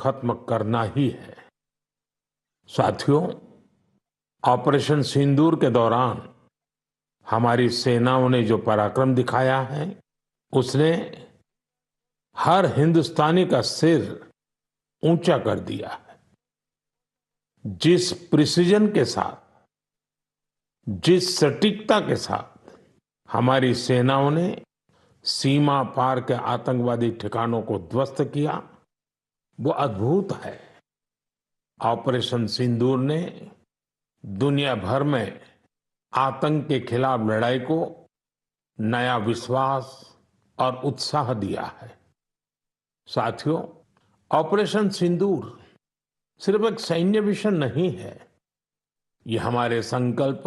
खत्म करना ही है। साथियों, ऑपरेशन सिंदूर के दौरान हमारी सेनाओं ने जो पराक्रम दिखाया है, उसने हर हिंदुस्तानी का सिर ऊंचा कर दिया है। जिस प्रिसीजन के साथ, जिस सटीकता के साथ हमारी सेनाओं ने सीमा पार के आतंकवादी ठिकानों को ध्वस्त किया, वो अद्भुत है। ऑपरेशन सिंदूर ने दुनिया भर में आतंक के खिलाफ लड़ाई को नया विश्वास और उत्साह दिया है। साथियों, ऑपरेशन सिंदूर सिर्फ एक सैन्य मिशन नहीं है। ये हमारे संकल्प,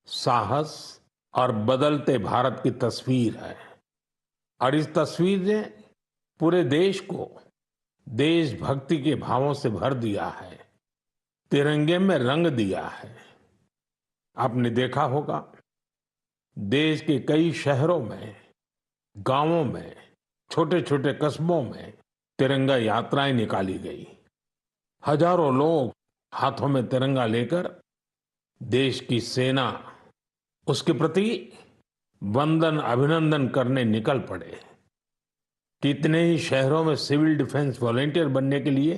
साहस और बदलते भारत की तस्वीर है। और इस तस्वीर ने पूरे देश को देशभक्ति के भावों से भर दिया है, तिरंगे में रंग दिया है। आपने देखा होगा, देश के कई शहरों में, गांवों में, छोटे छोटे कस्बों में तिरंगा यात्राएं निकाली गई। हजारों लोग हाथों में तिरंगा लेकर देश की सेना, उसके प्रति वंदन अभिनंदन करने निकल पड़े। कितने ही शहरों में सिविल डिफेंस वॉलेंटियर बनने के लिए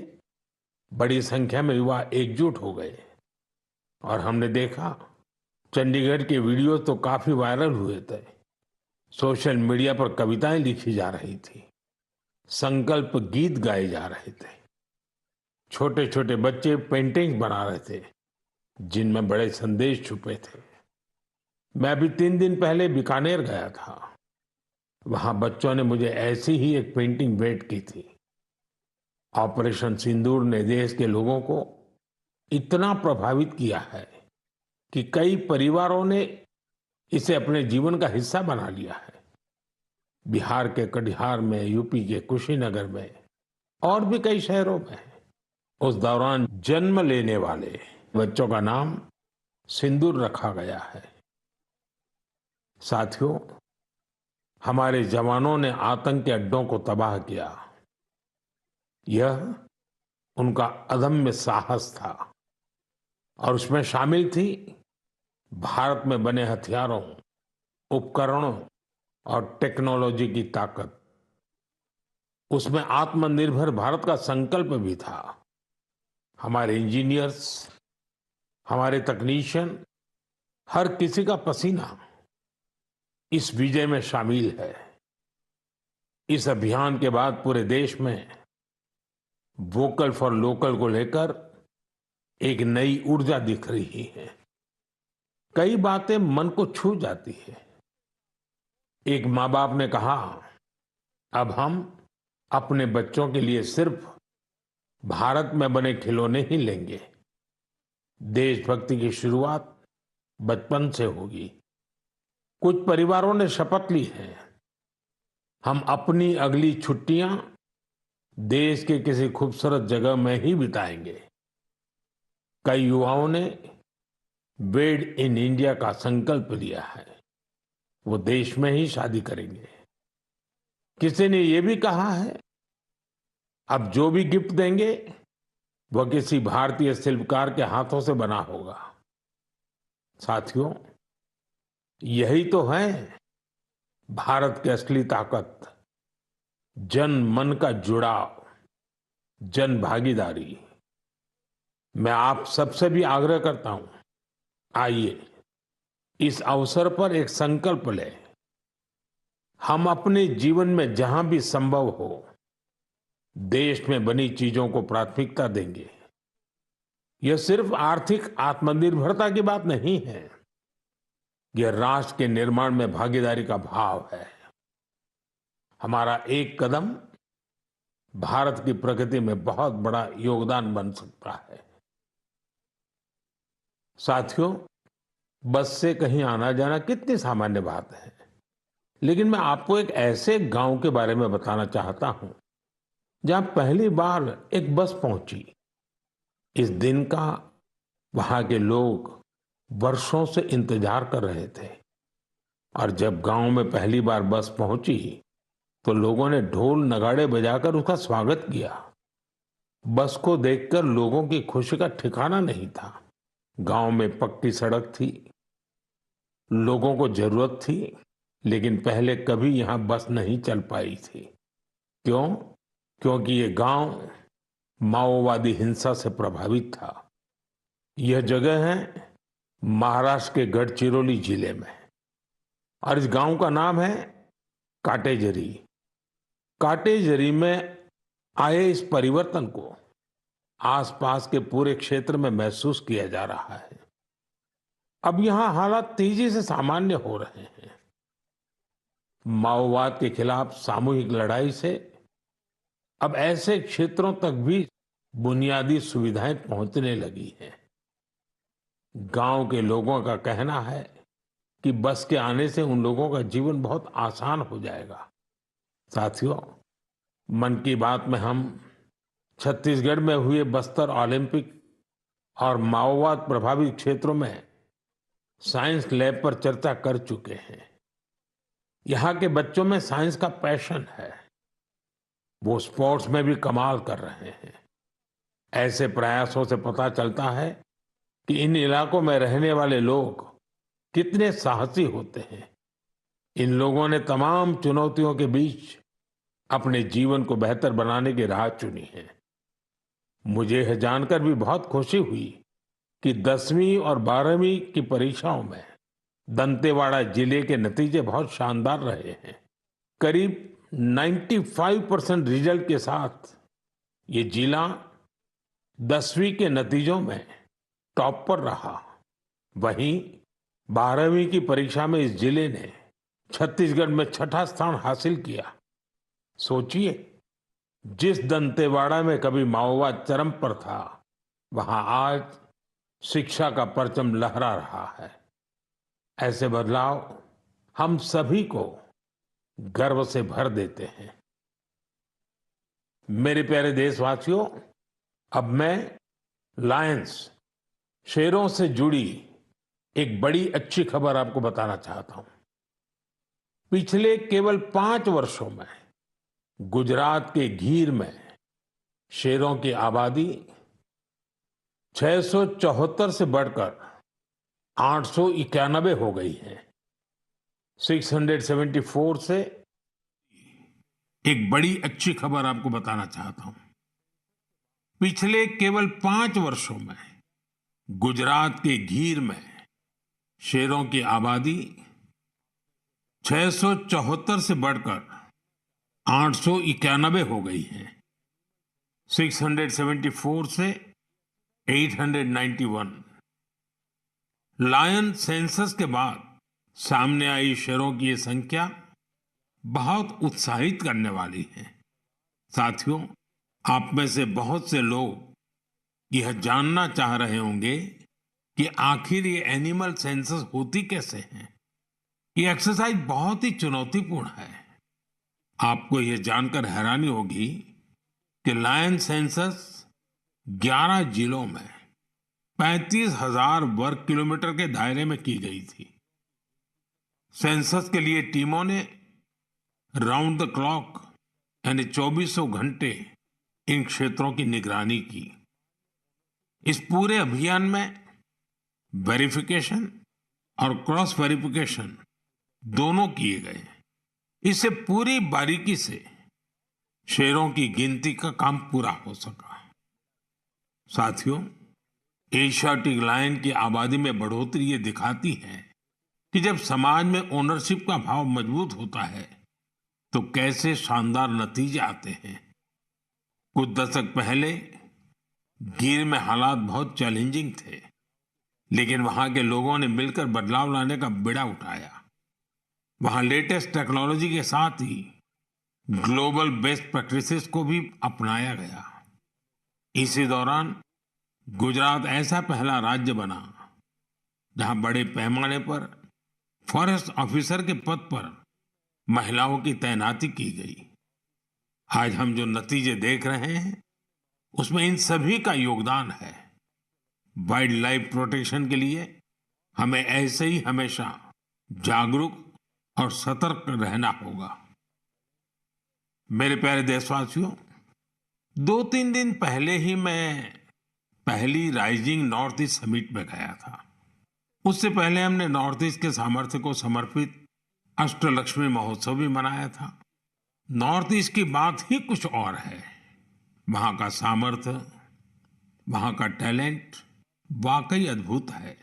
बड़ी संख्या में युवा एकजुट हो गए। और हमने देखा, चंडीगढ़ के वीडियो तो काफी वायरल हुए थे। सोशल मीडिया पर कविताएं लिखी जा रही थी, संकल्प गीत गाए जा रहे थे, छोटे छोटे बच्चे पेंटिंग्स बना रहे थे जिनमें बड़े संदेश छुपे थे। मैं अभी 3 दिन पहले बीकानेर गया था। वहां बच्चों ने मुझे ऐसी ही एक पेंटिंग भेंट की थी। ऑपरेशन सिंदूर ने देश के लोगों को इतना प्रभावित किया है कि कई परिवारों ने इसे अपने जीवन का हिस्सा बना लिया है। बिहार के कटिहार में, यूपी के कुशीनगर में और भी कई शहरों में उस दौरान जन्म लेने वाले बच्चों का नाम सिंदूर रखा गया है। साथियों, हमारे जवानों ने आतंक के अड्डों को तबाह किया। यह उनका अदम्य साहस था और उसमें शामिल थी भारत में बने हथियारों, उपकरणों और टेक्नोलॉजी की ताकत। उसमें आत्मनिर्भर भारत का संकल्प भी था। हमारे इंजीनियर्स, हमारे तकनीशियन, हर किसी का पसीना इस विजय में शामिल है। इस अभियान के बाद पूरे देश में वोकल फॉर लोकल को लेकर एक नई ऊर्जा दिख रही है। कई बातें मन को छू जाती है। एक माँ बाप ने कहा, अब हम अपने बच्चों के लिए सिर्फ भारत में बने खिलौने ही लेंगे। देशभक्ति की शुरुआत बचपन से होगी। कुछ परिवारों ने शपथ ली है, हम अपनी अगली छुट्टियां देश के किसी खूबसूरत जगह में ही बिताएंगे। कई युवाओं ने मेड इन इंडिया का संकल्प लिया है, वो देश में ही शादी करेंगे। किसी ने ये भी कहा है, अब जो भी गिफ्ट देंगे वह किसी भारतीय शिल्पकार के हाथों से बना होगा। साथियों, यही तो है भारत की असली ताकत, जन मन का जुड़ाव, जन भागीदारी। मैं आप सबसे भी आग्रह करता हूं, आइए इस अवसर पर एक संकल्प लें। हम अपने जीवन में जहां भी संभव हो देश में बनी चीजों को प्राथमिकता देंगे। यह सिर्फ आर्थिक आत्मनिर्भरता की बात नहीं है, यह राष्ट्र के निर्माण में भागीदारी का भाव है। हमारा एक कदम भारत की प्रगति में बहुत बड़ा योगदान बन सकता है। साथियों, बस से कहीं आना जाना कितनी सामान्य बात है, लेकिन मैं आपको एक ऐसे गांव के बारे में बताना चाहता हूं जहां पहली बार एक बस पहुंची। इस दिन का वहां के लोग वर्षों से इंतजार कर रहे थे और जब गांव में पहली बार बस पहुंची तो लोगों ने ढोल नगाड़े बजाकर उसका स्वागत किया। बस को देखकर लोगों की खुशी का ठिकाना नहीं था। गांव में पक्की सड़क थी, लोगों को जरूरत थी, लेकिन पहले कभी यहां बस नहीं चल पाई थी। क्यों? क्योंकि ये गांव माओवादी हिंसा से प्रभावित था। यह जगह है महाराष्ट्र के गढ़चिरौली जिले में, और इस गांव का नाम है काटेजरी। काटेजरी में आए इस परिवर्तन को आसपास के पूरे क्षेत्र में महसूस किया जा रहा है। अब यहां हालात तेजी से सामान्य हो रहे हैं। माओवाद के खिलाफ सामूहिक लड़ाई से अब ऐसे क्षेत्रों तक भी बुनियादी सुविधाएं पहुंचने लगी हैं। गांव के लोगों का कहना है कि बस के आने से उन लोगों का जीवन बहुत आसान हो जाएगा। साथियों, मन की बात में हम छत्तीसगढ़ में हुए बस्तर ओलंपिक और माओवाद प्रभावित क्षेत्रों में साइंस लैब पर चर्चा कर चुके हैं। यहाँ के बच्चों में साइंस का पैशन है, वो स्पोर्ट्स में भी कमाल कर रहे हैं। ऐसे प्रयासों से पता चलता है कि इन इलाकों में रहने वाले लोग कितने साहसी होते हैं। इन लोगों ने तमाम चुनौतियों के बीच अपने जीवन को बेहतर बनाने की राह चुनी है। मुझे यह जानकर भी बहुत खुशी हुई कि 10वीं और 12वीं की परीक्षाओं में दंतेवाड़ा जिले के नतीजे बहुत शानदार रहे हैं। करीब 95% रिजल्ट के साथ ये जिला 10वीं के नतीजों में टॉप पर रहा। वहीं 12वीं की परीक्षा में इस जिले ने छत्तीसगढ़ में छठा स्थान हासिल किया। सोचिए, जिस दंतेवाड़ा में कभी माओवाद चरम पर था, वहां आज शिक्षा का परचम लहरा रहा है। ऐसे बदलाव हम सभी को गर्व से भर देते हैं। मेरे प्यारे देशवासियों, अब मैं लायंस, शेरों से जुड़ी एक बड़ी अच्छी खबर आपको बताना चाहता हूं। पिछले केवल 5 वर्षों में गुजरात के गीर में शेरों की आबादी 674 से बढ़कर 891 हो गई है। 674 से एक बड़ी अच्छी खबर आपको बताना चाहता हूं। पिछले केवल 5 वर्षों में गुजरात के गीर में शेरों की आबादी 674 से बढ़कर 891 हो गई है। 674 से 891। लायन सेंसस के बाद सामने आई शेरों की ये संख्या बहुत उत्साहित करने वाली है। साथियों, आप में से बहुत से लोग यह जानना चाह रहे होंगे कि आखिर ये एनिमल सेंसस होती कैसे है। ये एक्सरसाइज बहुत ही चुनौतीपूर्ण है। आपको यह जानकर हैरानी होगी कि लायन सेंसस 11 जिलों में 35,000 वर्ग किलोमीटर के दायरे में की गई थी। सेंसस के लिए टीमों ने राउंड द क्लॉक यानी 2400 घंटे इन क्षेत्रों की निगरानी की। इस पूरे अभियान में वेरिफिकेशन और क्रॉस वेरिफिकेशन दोनों किए गए। इससे पूरी बारीकी से शेरों की गिनती का काम पूरा हो सका। साथियों, एशियाटिक लायन की आबादी में बढ़ोतरी ये दिखाती है कि जब समाज में ओनरशिप का भाव मजबूत होता है तो कैसे शानदार नतीजे आते हैं। कुछ दशक पहले गीर में हालात बहुत चैलेंजिंग थे, लेकिन वहां के लोगों ने मिलकर बदलाव लाने का बीड़ा उठाया। वहां लेटेस्ट टेक्नोलॉजी के साथ ही ग्लोबल बेस्ट प्रैक्टिसेस को भी अपनाया गया। इसी दौरान गुजरात ऐसा पहला राज्य बना जहां बड़े पैमाने पर फॉरेस्ट ऑफिसर के पद पर महिलाओं की तैनाती की गई। आज हम जो नतीजे देख रहे हैं उसमें इन सभी का योगदान है। वाइल्ड लाइफ प्रोटेक्शन के लिए हमें ऐसे ही हमेशा जागरूक और सतर्क रहना होगा। मेरे प्यारे देशवासियों, 2-3 दिन पहले ही मैं पहली राइजिंग नॉर्थ ईस्ट समिट में गया था। उससे पहले हमने नॉर्थ ईस्ट के सामर्थ्य को समर्पित अष्टलक्ष्मी महोत्सव भी मनाया था। नॉर्थ ईस्ट की बात ही कुछ और है। वहां का सामर्थ्य, वहां का टैलेंट वाकई अद्भुत है।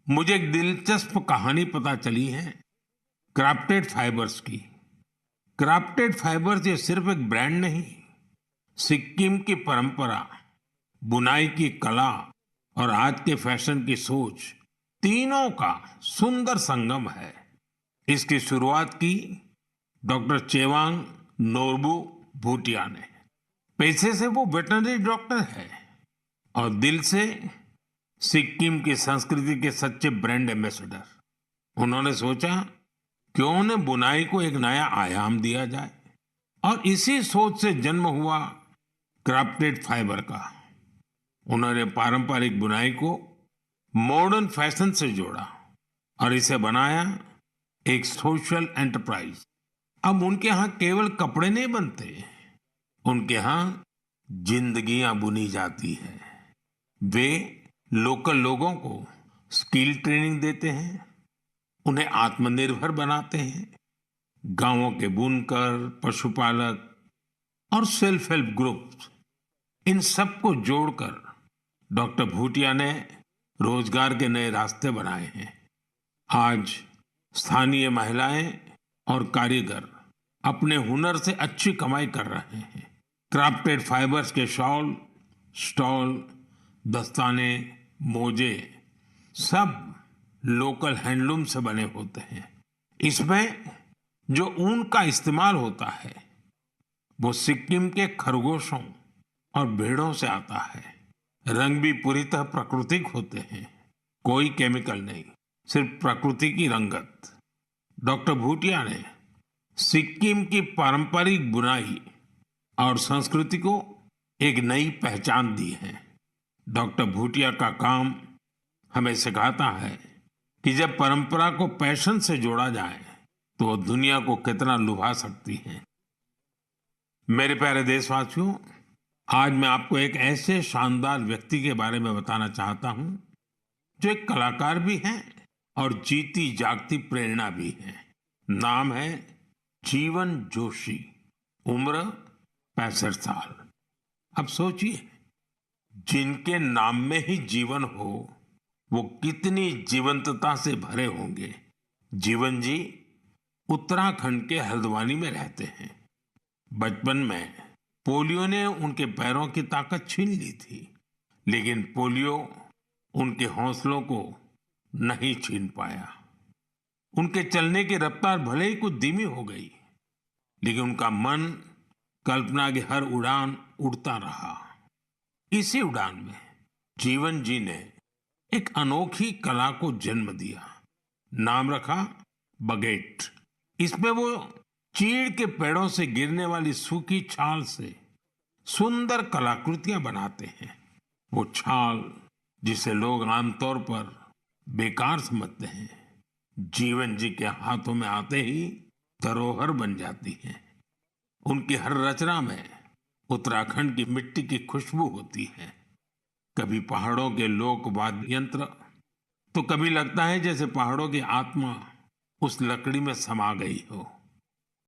मुझे एक दिलचस्प कहानी पता चली है क्राफ्टेड फाइबर्स की। क्राफ्टेड फाइबर्स ये सिर्फ एक ब्रांड नहीं, सिक्किम की परंपरा, बुनाई की कला और आज के फैशन की सोच, तीनों का सुंदर संगम है। इसकी शुरुआत की डॉक्टर चेवांग नोरबू भूटिया ने। पैसे से वो वेटरनरी डॉक्टर है और दिल से सिक्किम की संस्कृति के सच्चे ब्रांड एम्बेसडर। उन्होंने सोचा क्यों न बुनाई को एक नया आयाम दिया जाए, और इसी सोच से जन्म हुआ क्राफ्टेड फाइबर का। उन्होंने पारंपरिक बुनाई को मॉडर्न फैशन से जोड़ा और इसे बनाया एक सोशल एंटरप्राइज। अब उनके यहाँ केवल कपड़े नहीं बनते, उनके यहाँ जिंदगियां बुनी जाती हैं। वे लोकल लोगों को स्किल ट्रेनिंग देते हैं, उन्हें आत्मनिर्भर बनाते हैं। गांवों के बुनकर, पशुपालक और सेल्फ हेल्प ग्रुप्स, इन सबको जोड़कर डॉक्टर भूटिया ने रोजगार के नए रास्ते बनाए हैं। आज स्थानीय महिलाएं और कारीगर अपने हुनर से अच्छी कमाई कर रहे हैं। क्राफ्टेड फाइबर्स के शॉल, स्टॉल, दस्ताने, मोजे सब लोकल हैंडलूम से बने होते हैं। इसमें जो ऊन का इस्तेमाल होता है वो सिक्किम के खरगोशों और भेड़ों से आता है। रंग भी पूरी तरह प्राकृतिक होते हैं, कोई केमिकल नहीं, सिर्फ प्रकृति की रंगत। डॉक्टर भूटिया ने सिक्किम की पारंपरिक बुनाई और संस्कृति को एक नई पहचान दी है। डॉक्टर भूटिया का काम हमें सिखाता है कि जब परंपरा को पैशन से जोड़ा जाए तो वो दुनिया को कितना लुभा सकती है। मेरे प्यारे देशवासियों, आज मैं आपको एक ऐसे शानदार व्यक्ति के बारे में बताना चाहता हूं जो एक कलाकार भी हैं और जीती जागती प्रेरणा भी है। नाम है जीवन जोशी। उम्र 65 साल। अब सोचिए, जिनके नाम में ही जीवन हो वो कितनी जीवंतता से भरे होंगे। जीवन जी उत्तराखंड के हल्द्वानी में रहते हैं। बचपन में पोलियो ने उनके पैरों की ताकत छीन ली थी, लेकिन पोलियो उनके हौसलों को नहीं छीन पाया। उनके चलने की रफ्तार भले ही कुछ धीमी हो गई, लेकिन उनका मन कल्पना की हर उड़ान उड़ता रहा। इसी उड़ान में जीवन जी ने एक अनोखी कला को जन्म दिया। नाम रखा बगेट। इसमें वो चीड़ के पेड़ों से गिरने वाली सूखी छाल से सुंदर कलाकृतियां बनाते हैं। वो छाल जिसे लोग आमतौर पर बेकार समझते हैं, जीवन जी के हाथों में आते ही धरोहर बन जाती है। उनकी हर रचना में उत्तराखंड की मिट्टी की खुशबू होती है। कभी पहाड़ों के लोक वाद्य यंत्र, तो कभी लगता है जैसे पहाड़ों की आत्मा उस लकड़ी में समा गई हो।